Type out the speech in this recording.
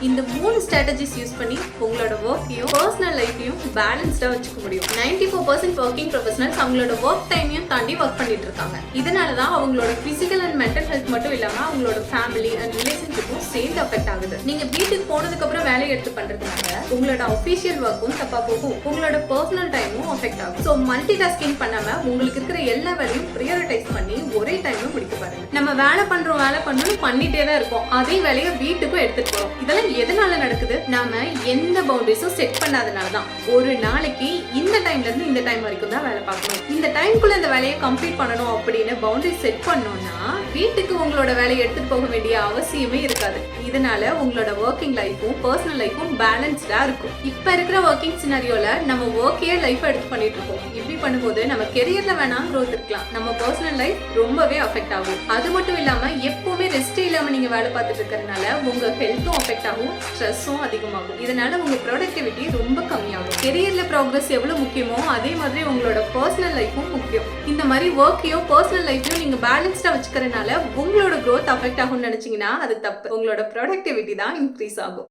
இந்த 3 strategies use பண்ணி உங்களோட ஒர்க்கையும் பர்சனல் லைஃபையும் பேலன்ஸ்டா வச்சுக்க முடியும். 94% ஒர்க்கிங் ப்ரொஃபஷனல்ஸ் அவங்களோட ஒர்க் டைமையும் தாண்டி ஒர்க் பண்ணிட்டு இருக்காங்க. இதனாலதான் அவங்களோட பிசிக்கல் அண்ட் மென்டல் ஹெல்த் மட்டும் இல்லாம அவங்களோட ஃபேமிலி அண்ட் ரிலேஷன்ஷிப்பும் சேர்ந்து அஃபெக்ட் ஆகுது. நீங்க வீட்டுக்கு போனதுக்கு அப்புறம் வேலையை எடுத்து பண்றதுனால உங்களோட அஃபிஷியல் ஒர்க்கும் தப்பா போகும், உங்களோட பர்சனல் டைமும் அஃபெக்ட் ஆகும். ஸோ மல்டி டாஸ்கிங் பண்ணாம உங்களுக்கு இருக்கிற எல்லா வேலையும் ப்ரியாரிட்டைஸ் பண்ணி ஒரே டைம்ல முடிக்க பாருங்க. நம்ம வேலை பண்றோம் பண்ணிட்டே தான் இருக்கோம், அதே வேலையை வீட்டுக்கும் எடுத்துட்டு போறோம். இதெல்லாம் எதனால நடக்குது? நாம எந்த பவுண்டரிஸும் செட் பண்ணாதனாலதான். ஒரு நாளைக்கு இந்த டைம்ல இருந்து இந்த டைம் வரைக்கும் தான் வேலை பார்க்கணும், இந்த டைம்குள்ள இந்த வேலையை கம்ப்ளீட் பண்ணணும் அப்படின்னு பவுண்டரி செட் பண்ணோம்னா வீட்டுக்கு உங்களோட வேலையை எடுத்துட்டு போக வேண்டிய அவசியமே இருக்காது. இதனால உங்களோட ஒர்க்கிங் லைஃபும் பர்சனல் லைஃபும் பேலன்ஸ்டா இருக்கும். இப்ப இருக்கிற ஒர்க்கிங் சினாரியோல நம்ம ஒர்க்கையே லைஃப் எடுத்து பண்ணிட்டு இருக்கோம். இப்படி பண்ணும்போது நம்ம கெரியர்ல வேணா growth இருக்கலாம், நம்ம பர்சனல் லைஃப் ரொம்பவே அஃபெக்ட் ஆகும். அது மட்டும் இல்லாம எப்பவுமே ரெஸ்ட் இல்லாம நீங்க வேலை பார்த்துட்டு இருக்கிறதுனால உங்க ஹெல்த்தும் அஃபெக்ட் ஆகும், ஸ்ட்ரெஸ்ஸும் அதிகமாகும். இதனால உங்க ப்ரொடக்டிவிட்டி ரொம்ப கம்மியாகும். கெரியர்ல ப்ராக்ரஸ் எவ்வளவு முக்கியமோ அதே மாதிரி உங்களோட பர்சனல் லைஃபும் முக்கியம். இந்த மாதிரி ஒர்க்கையும் பர்சனல் லைஃபையும் நீங்க பேலன்ஸ்டா வச்சுக்கிறதுனால உங்களோட growth அஃபெக்ட் ஆகும்னு நினைச்சீங்கன்னா அது தப்பு. உங்களோட ப்ரொடக்டிவிட்டி தான் இன்க்ரீஸ் ஆகும்.